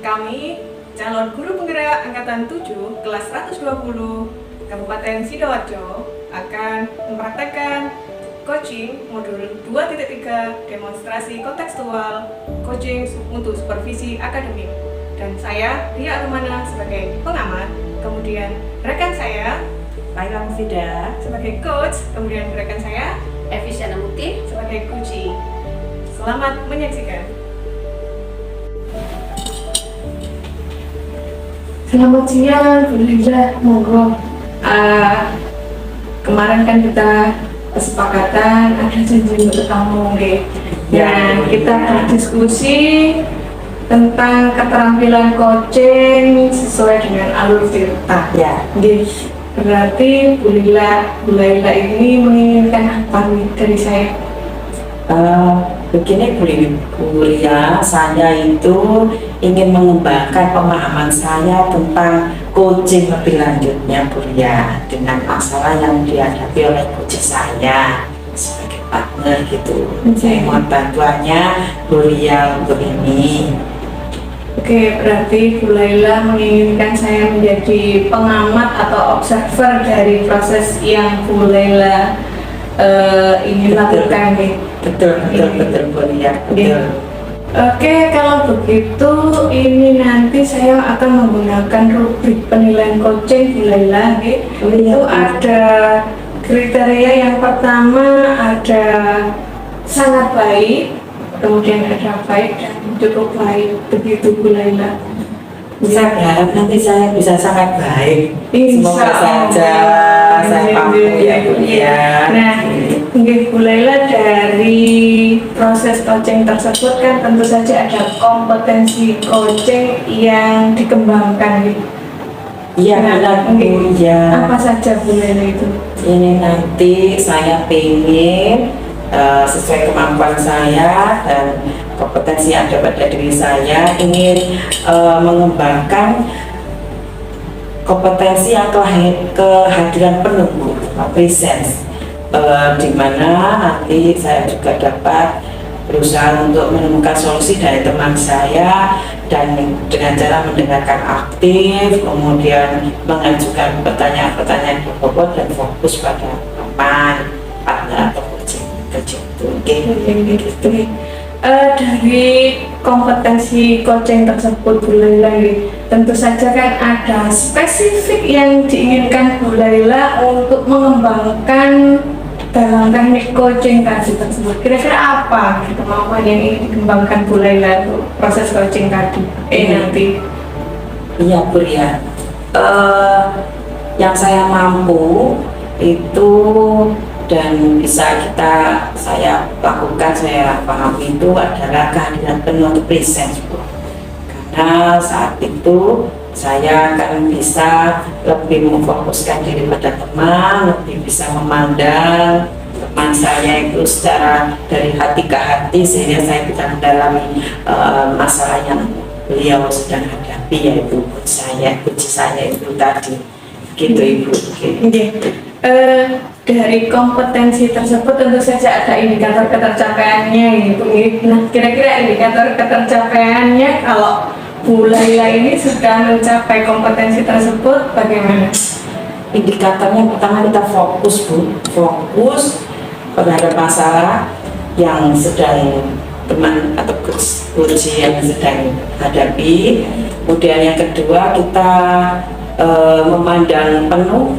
Kami, calon guru penggerak Angkatan 7, kelas 120, Kabupaten Sidoarjo, akan mempraktekkan coaching modul 2.3 demonstrasi kontekstual coaching untuk supervisi akademik. Dan saya, Ria Arumana, sebagai pengamat, kemudian rekan saya, Laila Mufida, sebagai coach, kemudian rekan saya, Evi Syanamuti, sebagai coachee. Selamat menyaksikan. Selamat siang, Bu Lila, monggo. Kemarin kan kita kesepakatan ada janji untuk ketemu, nggih. Nah, kita berdiskusi tentang keterampilan coaching sesuai dengan alur Tirta. ya. Nggih. Berarti Bu Laila ini menginginkan apa nih dari saya? Begini Bu Ria, saya itu ingin mengembangkan pemahaman saya tentang coaching lebih lanjutnya Bu Ria, dengan masalah yang dihadapi oleh coach saya sebagai partner gitu. Saya mohon bantuannya Bu Ria untuk ini. Oke, berarti Bu Laila menginginkan saya menjadi pengamat atau observer dari proses yang Bu Laila ingin lakukan nih. Betul Bu Ria, betul. Oke, kalau begitu ini nanti saya akan menggunakan rubrik penilaian coaching Bu Laila nih. Itu ada kriteria yang pertama ada sangat baik, kemudian ada baik dan cukup baik, begitu Bu Laila. Saya berharap nanti saya bisa sangat baik. Semoga Insya saja saya mampu ya Bu Ria. Nah, nggih Bu Laila, dari proses coaching tersebut kan tentu saja ada kompetensi coaching yang dikembangkan gitu. Iya benar Bu Ria. Apa saja Bu Laila itu? Ini nanti saya pengen sesuai kemampuan saya dan kompetensi yang ada pada diri saya, ingin mengembangkan kompetensi yang kehadiran penuh, presence, di mana nanti saya juga dapat berusaha untuk menemukan solusi dari teman saya dan dengan cara mendengarkan aktif, kemudian mengajukan pertanyaan-pertanyaan yang berbobot dan fokus pada teman, partner atau coaching gitu. Dari kompetensi coaching tersebut Bu Laila, tentu saja kan ada spesifik yang diinginkan Bu Laila untuk mengembangkan dalam teknik coaching tadi tersebut. Kira-kira apa kemampuan yang ingin dikembangkan Bu Laila untuk proses coaching tadi? Nanti. Iya Bu Ria, yang saya mampu itu dan bisa saya lakukan, saya pahami itu adalah kehadiran penuh untuk presence Bu. Karena saat itu saya akan bisa lebih memfokuskan diri pada teman, lebih bisa memandang teman saya itu secara dari hati ke hati, sehingga saya bisa mendalami masalah yang beliau sedang hadapi, yaitu coach saya itu tadi gitu Ibu. Dari kompetensi tersebut tentu saja ada indikator ketercapaiannya gitu. Nah, kira-kira indikator ketercapaiannya kalau Bu Laila ini sudah mencapai kompetensi tersebut bagaimana? Indikatornya pertama kita fokus Bu, fokus terhadap masalah yang sedang teman atau coach yang sedang hadapi. Kemudian yang kedua kita memandang penuh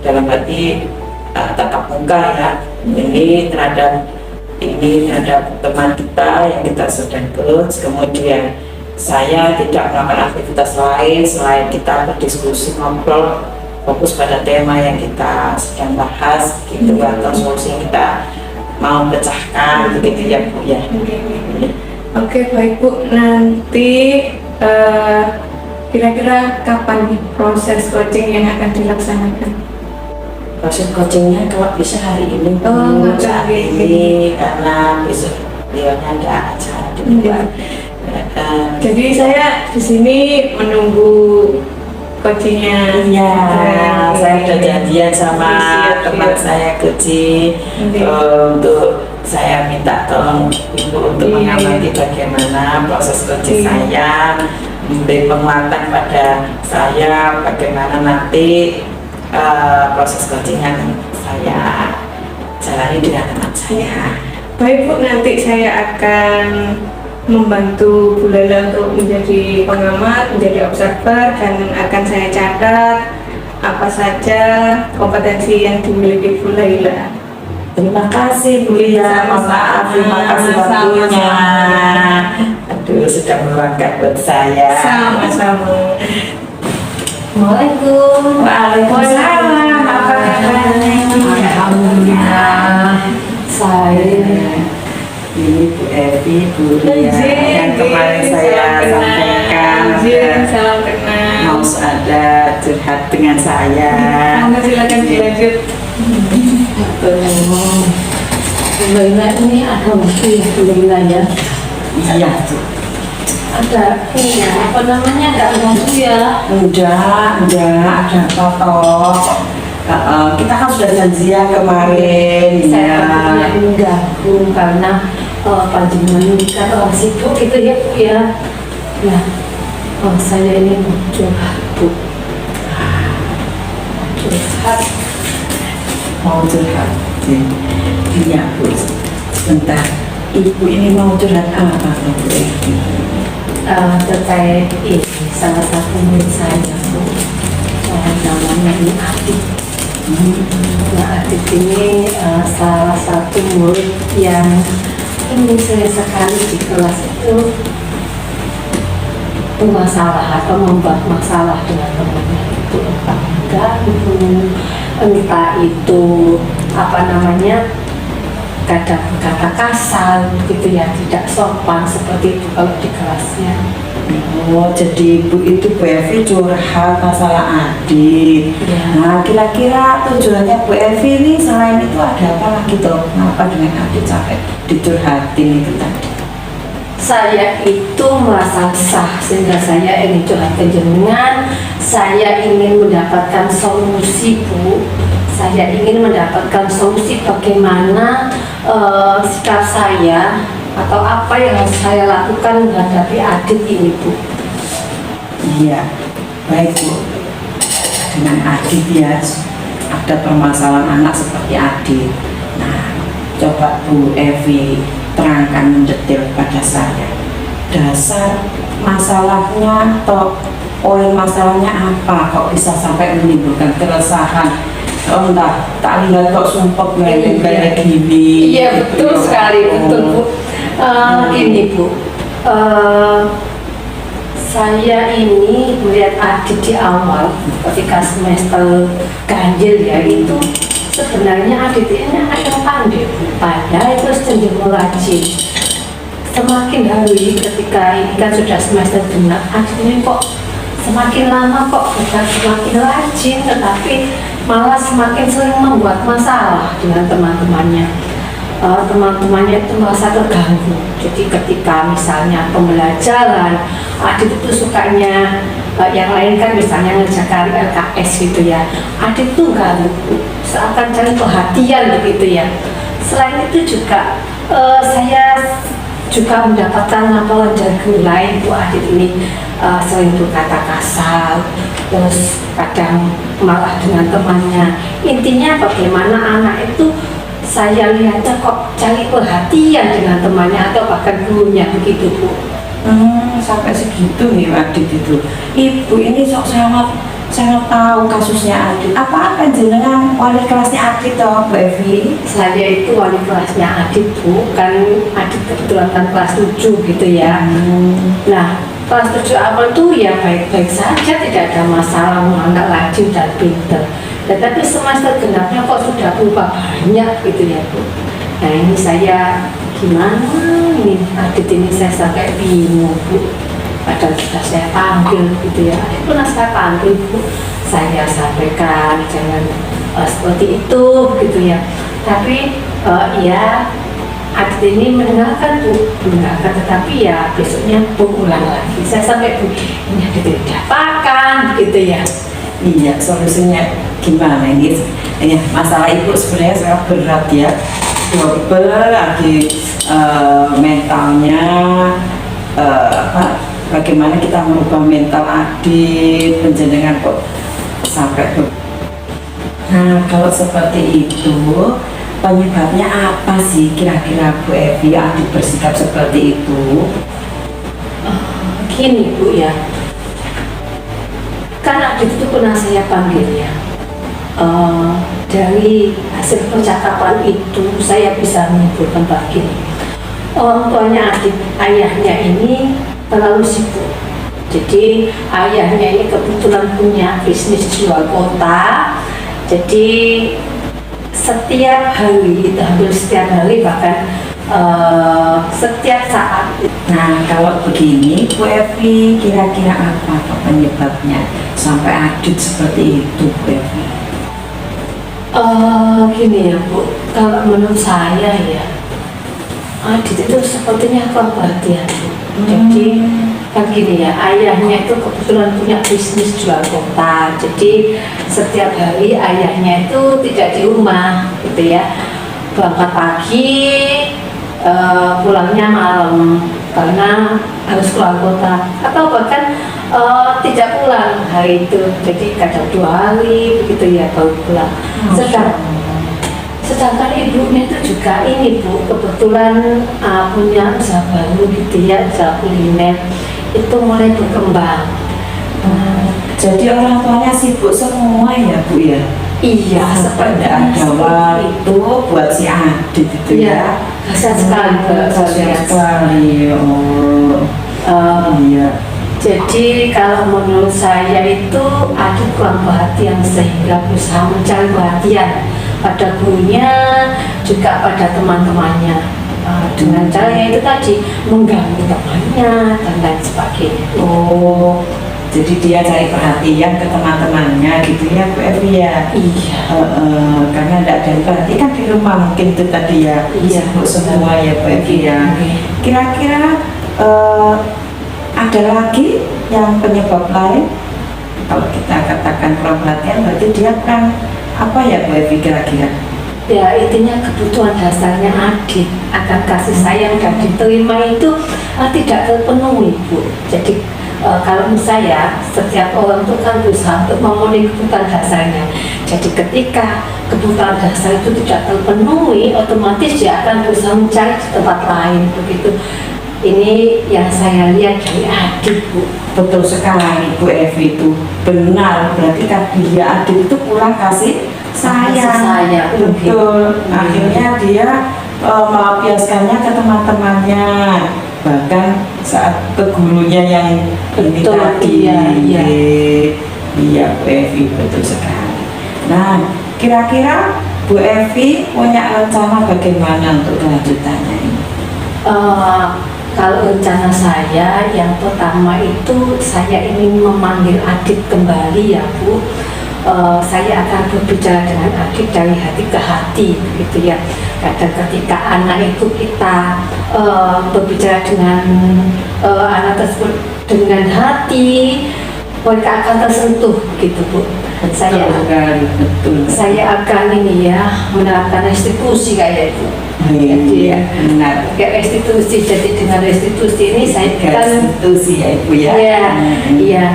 dalam hati tatap muka ya, ini terhadap teman kita yang kita sedang coach. Kemudian saya tidak melakukan aktivitas lain selain kita berdiskusi, ngobrol, fokus pada tema yang kita sedang bahas gitu, atau solusi yang kita mau pecahkan begitu ya Bu ya. Oke, baik Bu, nanti kira-kira kapan nih proses coaching yang akan dilaksanakan? Proses coachingnya kalau bisa hari ini saat ini, karena besok beliaunya ada acara di luar. Jadi saya di sini menunggu coachingnya. Iya, saya sudah janjian sama teman saya coaching untuk saya minta tolong Ibu untuk mengamati bagaimana proses coaching saya, memberi penguatan pada saya bagaimana nanti proses coaching yang saya jalani dengan teman saya. Baik Bu, nanti saya akan membantu Bu Laila untuk menjadi pengamat, menjadi observer, dan akan saya catat apa saja kompetensi yang dimiliki Bu Laila. Terima kasih Bu Lia, maaf, terima kasih waktunya. Aduh, sudah meluangkan buat saya. Sama-sama. Assalamualaikum. Waalaikumsalam. Apa kabarnya? Alhamdulillah. Saya ini Bu Evi, Bu Lia yang kemarin saya sampaikan Salam kenal. mau ada curhat dengan saya. Silakan dilanjut. Laila ini ada bukti Laila ya. Iya, Ada ini ya, apa namanya, ada bukti ya. udah ada apa toh? Kita kan sudah janjian kemarin Saya ya. ini gabung karena panjenengan nikah orang sibuk gitu ya Bu ya. Ya, saya ini mau curhat Bu. Curhat. Mau curhat. Iya Bu, sebentar. Ibu ini mau curhat apa Bu Evi? Terkait ini salah satu murid saya Bu, namanya ini Adit. Nah, Adit ini salah satu murid yang ini saya sekali di kelas itu bermasalah atau membuat masalah dengan temannya itu entah itu apa namanya, kadang berkata kasar gitu ya, tidak sopan seperti itu kalau di kelasnya. Oh, jadi Ibu itu Bu Evi curhat masalah Adit. Ya. Nah, kira-kira tujuannya Bu Evi ini selain itu ada apa lagi toh? Kenapa dengan Adit sampai dicurhatin itu tadi? Saya itu merasa sah sehingga saya ingin curhat ke jenengan. Saya ingin mendapatkan solusi Bu. Saya ingin mendapatkan solusi bagaimana sikap saya atau apa yang harus saya lakukan menghadapi Adit ini Bu. Iya, baik Bu. Dengan Adit ya, ada permasalahan anak seperti Adit. Nah, coba Bu Evi terangkan mendetail pada saya. Dasar masalahnya atau poin masalahnya apa? Kok bisa sampai menimbulkan keresahan? Oh entah, tak lihat kok sumpah kayak gini. Iya betul sekali, betul Bu. Gini Bu, saya ini melihat Adit di awal ketika semester ganjil ya, itu sebenarnya Adit ini anak yang pandai Bu. Padahal itu cenderung rajin. Semakin hari ketika ini kan sudah semester genap, Adit ini kok semakin lama kok bukan semakin rajin, tetapi malah semakin sering membuat masalah dengan teman-temannya. Teman-temannya itu merasa terganggu. Jadi ketika misalnya pembelajaran, Adit itu sukanya yang lain kan misalnya ngerjakan LKS gitu ya, Adit tuh ganggu, seakan cari perhatian begitu ya. Selain itu juga saya juga mendapatkan laporan dari guru lain Bu, Adit ini sering berkata kasar, terus kadang malah dengan temannya. Intinya bagaimana anak itu saya lihatnya kok cari perhatian dengan temannya atau bahkan gurunya begitu Bu. Sampai segitu nih Adit itu. Ibu ini sangat tahu kasusnya Adit. Apa jenengan wali kelasnya Adit toh Bu Evi? Saya itu wali kelasnya Adit Bu, kan Adit kebetulan kan kelas 7 gitu ya. Nah, kelas 7 awal tuh ya baik-baik saja, tidak ada masalah, anak rajin dan pinter. Tetapi semester genapnya kok sudah berubah banyak gitu ya Bu. Nah ini saya gimana ini Adit ini saya sampai bingung Bu. Padahal sudah saya panggil gitu ya, Adit pernah saya panggil Bu, saya sampaikan jangan seperti itu gitu ya. Tapi ya Adit ini mendengarkan Bu, mendengarkan, tetapi ya besoknya berulang lagi. Saya sampai Bu, ini Adit diapakan begitu ya. Iya, solusinya gimana ini? Ya, masalah ibu sebenarnya sangat berat ya. double lagi mentalnya, bagaimana kita merubah mental Adit, penjenengan kok sampai Nah, kalau seperti itu, penyebabnya apa sih kira-kira Bu Evi Adit bersikap seperti itu? Gini Bu ya, kan Adit itu pernah saya panggil ya. Dari hasil percakapan itu saya bisa menyimpulkan begini, orang tuanya Adit, ayahnya ini terlalu sibuk. Jadi ayahnya ini kebetulan punya bisnis jual kota. Jadi setiap hari, itu hampir setiap hari, bahkan setiap saat. Nah, kalau begini Bu Evi, kira-kira apa penyebabnya sampai Adit seperti itu Bu Evi? Gini ya Bu, kalau menurut saya ya, Adit itu sepertinya kurang perhatian Bu. Jadi kan gini ya, ayahnya itu kebetulan punya bisnis jual kota. Jadi setiap hari ayahnya itu tidak di rumah gitu ya, berangkat pagi, pulangnya malam karena harus keluar kota, atau bahkan tidak pulang hari itu. Jadi kadang 2 hari begitu ya baru pulang. Sedangkan ibunya itu juga ini Bu, kebetulan punya usaha baru gitu ya, usaha kuliner itu mulai berkembang. Jadi orang tuanya sibuk semua ya Bu ya? Iya, seperti ada waktu buat si Adit itu ya? Kasar sekali sekali. Iya. Jadi kalau menurut saya itu Adit kurang perhatian sehingga berusaha mencari perhatian pada gurunya, juga pada teman-temannya, dengan caranya itu tadi mengganggu temannya dan lain sebagainya. Oh, jadi dia cari perhatian ke teman-temannya gitu ya Bu Evi ya? Iya. Karena tidak ada yang perhatikan di rumah mungkin itu tadi ya, sibuk semua ya Bu Evi ya. Kira-kira ada lagi yang penyebab lain? Kalau kita katakan kurang perhatian, berarti dia kan apa ya Bu Evi kira-kira? Ya intinya kebutuhan dasarnya Adit akan kasih sayang dan diterima itu tidak terpenuhi Bu. Jadi kalau menurut saya setiap orang itu kan berusaha untuk memenuhi kebutuhan dasarnya. Jadi ketika kebutuhan dasar itu tidak terpenuhi, otomatis dia akan berusaha mencari di tempat lain begitu. Ini yang saya lihat dari Adit Bu. Betul sekali Bu Evi, itu benar, berarti kan dia Adit itu kurang kasih sayang. Betul. Akhirnya dia melampiaskannya ke teman-temannya, bahkan saat ke gurunya yang ini tadi. Iya Bu Evi, betul sekali. Nah, kira-kira Bu Evi punya rencana bagaimana untuk kelanjutannya ini? Kalau rencana saya yang pertama itu saya ingin memanggil Adit kembali ya Bu. Saya akan berbicara dengan Adit dari hati ke hati gitu ya. Kadang ketika anak itu kita berbicara dengan anak tersebut dengan hati, mereka akan tersentuh gitu Bu. Saya akan ini ya menerapkan restitusi kayak itu. Jadi ya, kayak restitusi. Jadi dengan restitusi ini saya kan restitusi ya Ibu ya. Iya.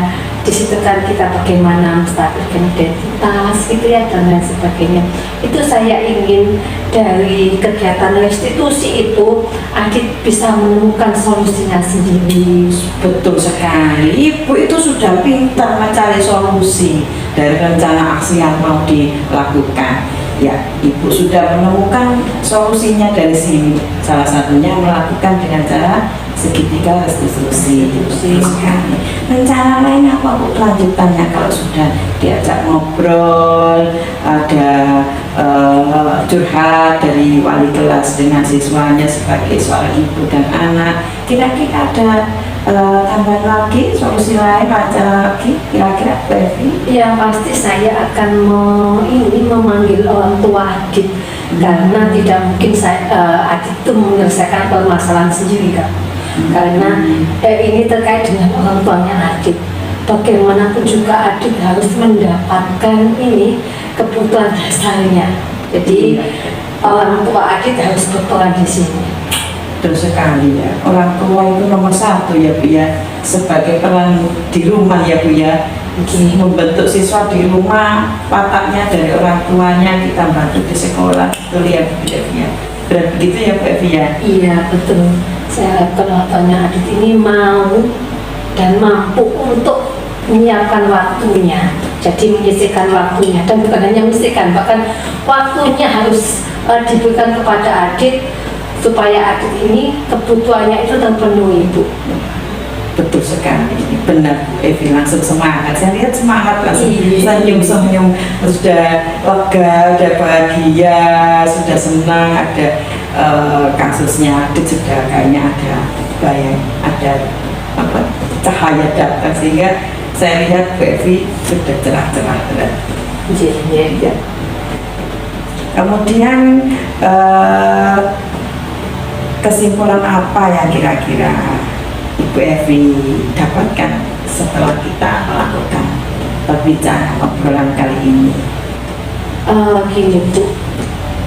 Di situ kan kita bagaimana menstabilkan identitas gitu ya dan lain sebagainya. Itu saya ingin dari kegiatan restitusi itu Adit bisa menemukan solusinya sendiri. Betul sekali, Ibu itu sudah pintar mencari solusi dari rencana aksi yang mau dilakukan. Ya, Ibu sudah menemukan solusinya dari sini. Salah satunya melakukan dengan cara segitiga restitusi. Rencana lain apa Bu kelanjutannya kalau sudah diajak ngobrol, ada curhat dari wali kelas dengan siswanya sebagai seorang ibu dan anak, kira-kira ada tambahan lagi, solusi lain, rencana lagi kira-kira Bu Evi? Yang pasti saya akan memanggil orang tua Adit karena tidak mungkin Adit itu menyelesaikan permasalahan sendiri kan. Karena ini terkait dengan orang tuanya Adit. Bagaimanapun juga Adit harus mendapatkan ini kebutuhan dasarnya. Jadi orang tua Adit harus berperan di sini. Betul sekali ya, orang tua itu nomor satu ya Bu ya, sebagai peran di rumah ya Bu ya. Membentuk siswa di rumah, wataknya dari orang tuanya, kita bantu di sekolah. Betul ya Bu Evi ya, berat begitu ya Bu Evi ya. Iya betul, saya kalau tanya Adit ini mau dan mampu untuk menyiapkan waktunya, jadi menyisihkan waktunya, dan bukan hanya menyisihkan, bahkan waktunya harus diberikan kepada Adit supaya Adit ini kebutuhannya itu terpenuhi Bu. Betul sekali, benar Bu Evi, langsung semangat. Saya lihat semangat, langsung senyum-senyum, sudah lega, sudah bahagia, sudah senang. Ada kasusnya Adit sudah kayaknya ada bayang, ada cahaya datang, sehingga saya lihat Bu Evi sudah cerah-cerah. Iya. Kemudian kesimpulan apa yang kira-kira Ibu Evi dapatkan setelah kita melakukan perbincangan obrolan kali ini? Gini Bu,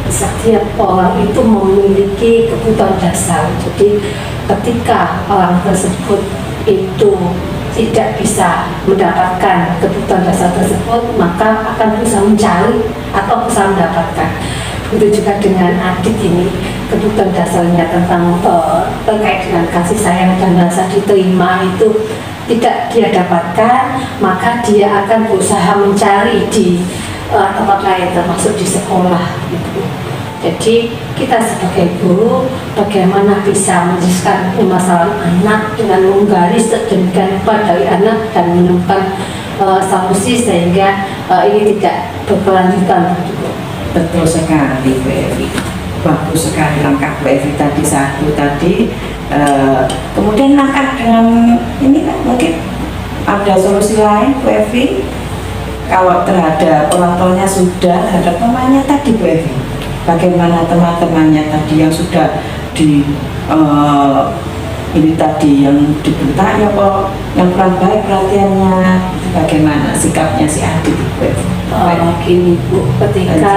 setiap orang itu memiliki kebutuhan dasar. Jadi ketika orang tersebut itu tidak bisa mendapatkan kebutuhan dasar tersebut, maka akan berusaha mencari atau berusaha mendapatkan. Begitu juga dengan Adit ini, kebutuhan dasarnya tentang terkait dengan kasih sayang dan rasa diterima itu tidak dia dapatkan, maka dia akan berusaha mencari di tempat lain, termasuk di sekolah gitu. Jadi kita sebagai guru bagaimana bisa menjelaskan masalah anak dengan menggali sedemikian rupa dari anak dan menemukan solusi sehingga ini tidak berkelanjutan. Betul sekali Bu Evi, bagus sekali langkah Bu Evi tadi satu tadi. Kemudian langkah dengan ini kan mungkin ada solusi lain Bu Evi, kalau terhadap orang tuanya sudah, terhadap temannya tadi Bu Evi, bagaimana teman-temannya tadi yang sudah di ini tadi yang dibentak ya kok, yang kurang baik perhatiannya, bagaimana sikapnya si Adit Bu Evi? Gini Bu, ketika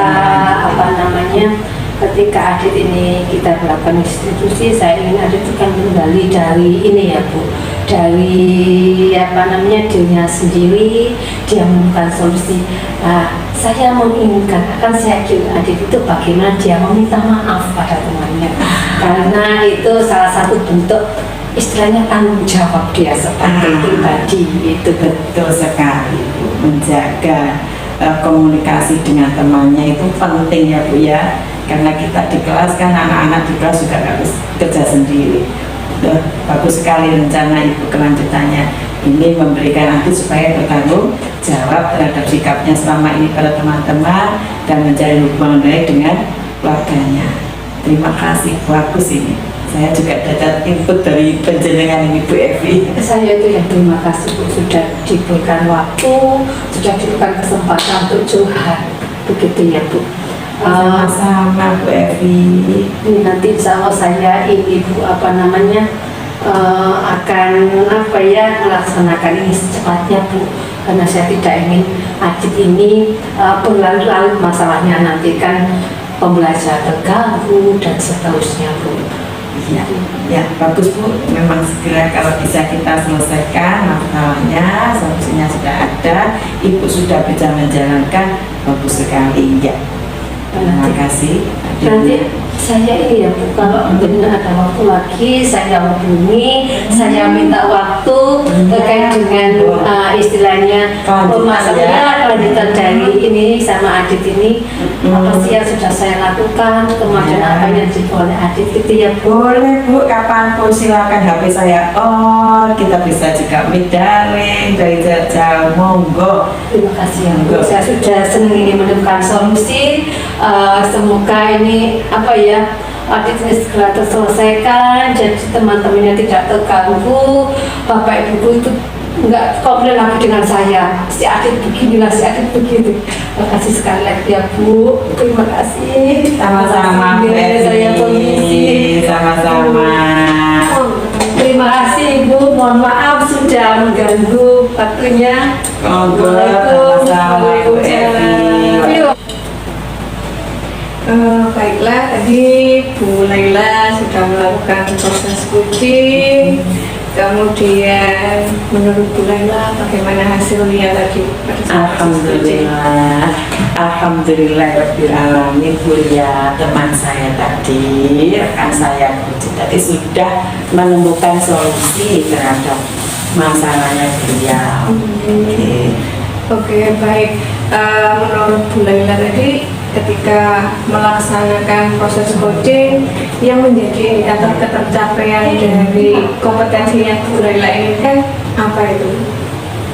ketika Adit ini kita melakukan institusi, saya ingin Adit kan menggali dari ini ya Bu, dari dirinya sendiri, dia menemukan solusi. Saya menginginkan, akan saya ajak Adit itu bagaimana dia meminta maaf pada temannya, karena itu salah satu bentuk istilahnya tanggung jawab dia sebagai pribadi. Itu betul sekali Bu, menjaga komunikasi dengan temannya itu penting ya Bu ya, karena kita di kelas kan anak-anak di kelas juga harus kerja sendiri. Bagus sekali rencana Ibu kelanjutannya ini, memberikan Adit supaya bertanggung jawab terhadap sikapnya selama ini pada teman-teman dan mencari hubungan baik dengan keluarganya. Terima kasih, bagus ini. Saya juga dapat input dari penjenengan ini Bu Evi. Saya itu yang terima kasih Bu, sudah diberikan waktu, sudah diberikan kesempatan untuk curhat, begitu ya Bu. Sama-sama Bu Evi. Nanti insya Allah saya ini Bu akan melaksanakan ini secepatnya Bu, karena saya tidak ingin Adit ini berlarut-larut masalahnya, nanti kan pembelajaran terganggu dan seterusnya Bu. Ya, bagus Bu, memang segera kalau bisa kita selesaikan masalahnya, solusinya sudah ada, Ibu sudah bisa menjalankan, bagus sekali ya. Terima kasih. Nanti saya ini ya Bu, kalau benar ada waktu lagi saya hubungi, saya minta waktu terkait dengan istilahnya pemasarannya kelanjutan dari ini sama Adit ini, apa sih yang sudah saya lakukan, kemudian apa yang diboleh Adit gitu ya Bu. Boleh Bu, kapanpun silakan, HP saya on, kita bisa juga daring dari jauh, monggo. Terima kasih ya Bu, saya sudah senang ini menemukan solusi. Semoga ini Adit ini segera terselesaikan, jadi teman-temannya tidak terganggu, bapak ibu itu nggak komplain lagi dengan saya, si Adit beginilah, si Adit begitu. Terima kasih sekali lagi ya Bu, terima kasih. Sama-sama Bu Evi. Saya permisi. Sama-sama. Terima kasih Ibu, mohon maaf sudah mengganggu waktunya. Sama-sama Bu Evi. Baiklah, tadi Bu Laila sudah melakukan proses coaching. Kemudian menurut Bu Laila bagaimana hasilnya tadi pada saat proses coaching? Alhamdulillah Rabbil Alamin. Bu Lia, teman saya tadi, rekan saya tadi sudah menemukan solusi terhadap masalahnya beliau. Oke, baik. Menurut Bu Laila tadi, ketika melaksanakan proses coaching, yang menjadi indikator ketercapaian dari kompetensinya Bu Laila ini kan apa itu?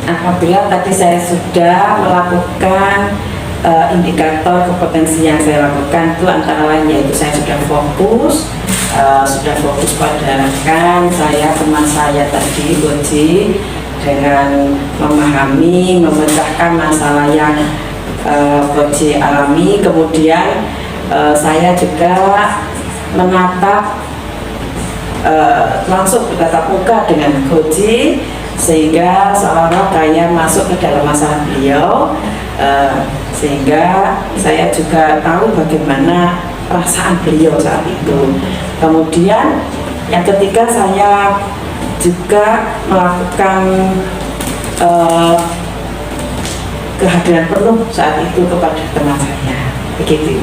Alhamdulillah tadi saya sudah melakukan indikator kompetensi yang saya lakukan itu antara lain yaitu saya sudah fokus pada rekan saya, teman saya tadi Boji, dengan memahami, memecahkan masalah yang Boji alami. Kemudian saya juga menatap langsung bertatap muka dengan Boji, sehingga seolah kayak masuk ke dalam masalah beliau, sehingga saya juga tahu bagaimana perasaan beliau saat itu. Kemudian yang ketiga, saya juga melakukan kehadiran penuh saat itu kepada teman saya, begitu.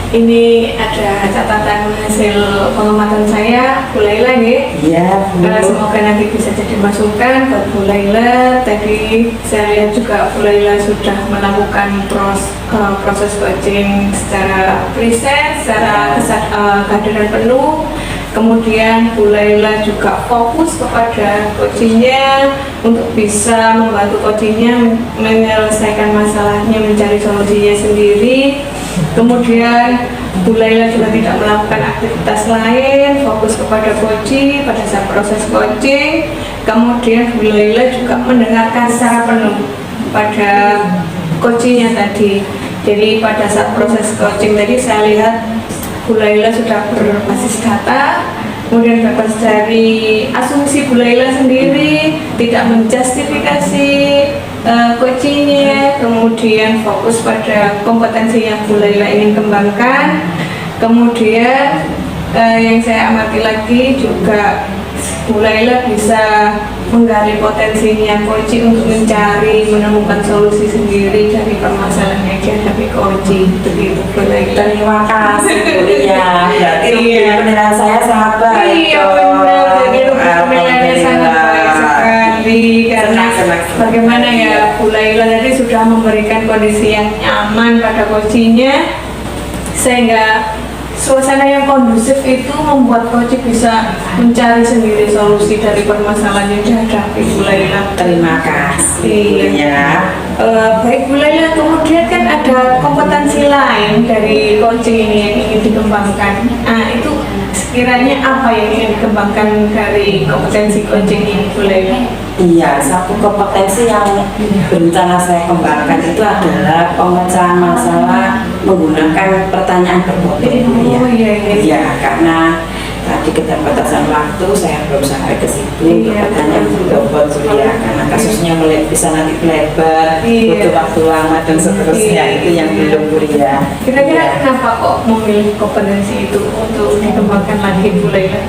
Ini ada catatan hasil pengamatan saya, Bu Laila nih. Iya. Semoga nanti bisa jadi masukan buat Bu Laila. Tadi saya lihat juga Bu Laila sudah melakukan proses coaching secara preset, secara kehadiran penuh. Kemudian Bu Laila juga fokus kepada coachingnya untuk bisa membantu coachingnya menyelesaikan masalahnya, mencari solusinya sendiri. Kemudian Bu Laila juga tidak melakukan aktivitas lain, fokus kepada coaching pada saat proses coaching. Kemudian Bu Laila juga mendengarkan secara penuh pada coachingnya tadi. Jadi pada saat proses coaching tadi saya lihat Bu Laila sudah berbasis data, kemudian bebas dari asumsi Bu Laila sendiri, tidak menjustifikasi coachingnya, kemudian fokus pada kompetensi yang Bu Laila ingin kembangkan. Kemudian yang saya amati lagi juga Bu Laila bisa menggali potensinya coaching untuk menemukan solusi sendiri dari permasalahan yang dihadapi coaching. Begitu Bu Laila. Terima kasih Bu Lia. Berarti penilaian saya sangat baik. Iya benar, jadi penilaiannya sangat baik sekali karena bagaimana ya Bu Laila tadi sudah memberikan kondisi yang nyaman pada coachingnya, sehingga suasana yang kondusif itu membuat coach bisa mencari sendiri solusi dari permasalahan yang dihadapi Bu Laila. Terima kasih. Iya. Baik Bu Laila, kemudian kan ada kompetensi lain dari coaching ini yang ingin dikembangkan. Nah, itu sekiranya apa yang ingin dikembangkan dari kompetensi coaching ini Bu Laila? Iya, satu kompetensi yang berencana saya kembangkan itu adalah pemecahan masalah menggunakan pertanyaan berbobot. Iya, karena tadi keterbatasan waktu saya belum sampai ke situ. Pertanyaan berbobot ya, karena kasusnya bisa nanti melebar, butuh waktu lama dan seterusnya. Itu yang belum kuliah. Kira-kira kenapa kok memilih kompetensi itu untuk dikembangkan lagi Bu Laila?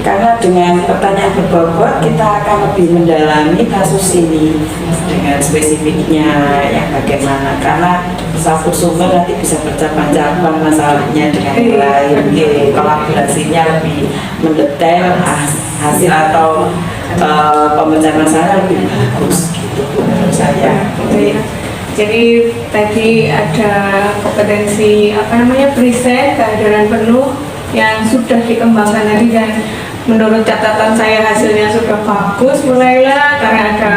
Karena dengan pertanyaan berbobot kita akan lebih mendalami kasus ini dengan spesifiknya yang bagaimana, karena satu sumber nanti bisa bercabang-cabang masalahnya dengan yang lain. Kolaborasinya lebih mendetail, hasil atau pemecahan masalah lebih bagus gitu menurut saya. Jadi tadi ada kompetensi preset, kehadiran penuh yang sudah dikembangkan tadi, dan menurut catatan saya hasilnya sudah bagus Bu Laila, karena ada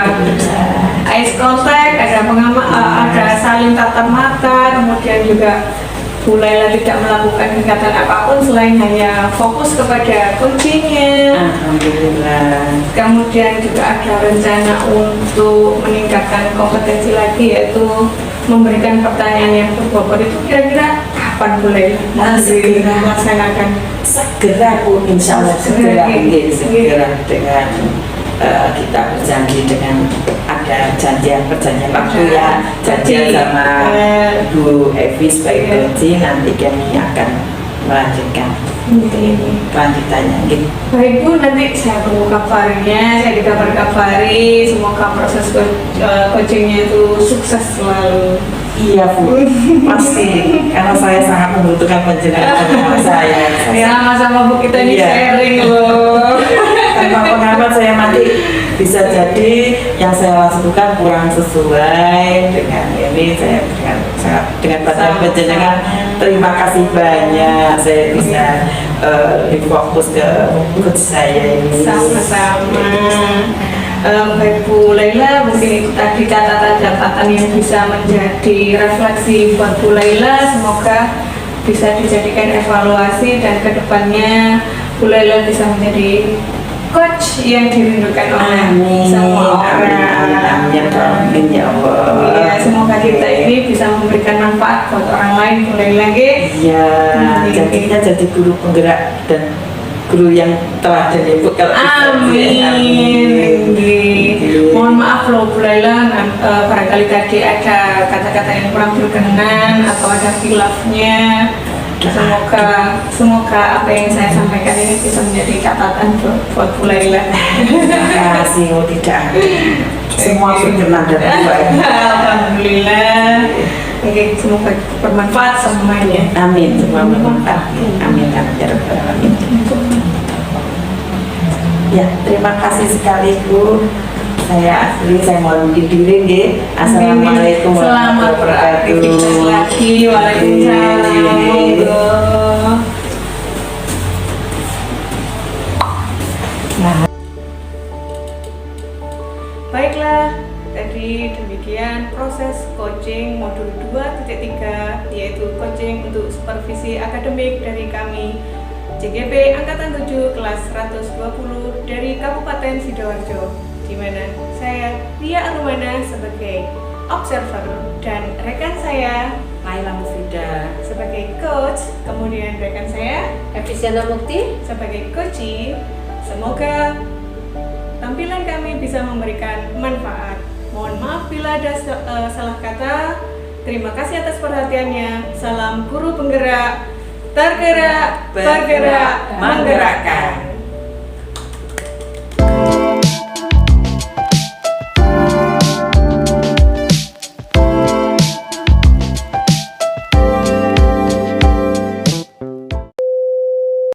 eye contact, ada saling tatap mata, kemudian juga Bu Laila tidak melakukan kegiatan apapun selain hanya fokus kepada coachingnya. Alhamdulillah. Kemudian juga ada rencana untuk meningkatkan kompetensi lagi, yaitu memberikan pertanyaan yang berbobot. Itu kira-kira kapan Bu Laila dilaksanakan? Segera Bu, insya Allah segera dengan kita berjanji dengan ada perjanjian waktu ya, janjian sama Bu Evi sebagai coaching, nanti kami akan melanjutkan kelanjutannya gitu. Baik Bu, nanti saya tunggu kabarnya, saya dikabar-kabari, semoga proses coachingnya itu sukses selalu. Iya Bu, pasti, karena saya sangat membutuhkan penjelasan sama saya. Sama-sama Bu, kita ini sharing loh. Tanpa pengalaman saya nanti bisa jadi yang saya lakukan kurang sesuai dengan ini, saya dengan penjelasan terima kasih banyak, saya bisa lebih fokus ke coach saya ini. Sama-sama. Baik Bu Laila, mungkin itu tadi catatan-catatan yang bisa menjadi refleksi buat Bu Laila, semoga bisa dijadikan evaluasi dan kedepannya Bu Laila bisa menjadi coach yang dirindukan oleh semua orang. Amin ya Allah. Ya, semoga kita ini bisa memberikan manfaat buat orang lain, Bu Laila. Iya, jadinya jadi guru penggerak dan guru yang teladan ya Bu. Amin. Mohon maaf loh Bu Laila, barangkali tadi ada kata-kata yang kurang berkenan atau ada khilafnya. Semoga apa yang saya sampaikan ini bisa menjadi catatan buat Bu Laila. Terima kasih, tidak ada. Semua berkenan dan baik. Alhamdulillah. Oke, semoga bermanfaat semuanya. Amin, semua bermanfaat. Amin, amin ya rabbal alamin. Ya, terima kasih sekali Bu. Saya mohon diri nggih. Assalamualaikum Selamat beraktivitas lagi. Waalaikumsalam. Monggo. Baiklah, tadi demikian proses coaching modul 2.3, yaitu coaching untuk supervisi akademik dari kami JGP Angkatan 7 kelas 120 dari Kabupaten Sidoarjo, di mana saya Lia Arumana sebagai observer dan rekan saya Laila Mufida sebagai coach, kemudian rekan saya Efisiana Mukti sebagai coachee. Semoga tampilan kami bisa memberikan manfaat. Mohon maaf bila ada salah kata. Terima kasih atas perhatiannya. Salam guru penggerak, tergerak, bergerak, menggerakkan.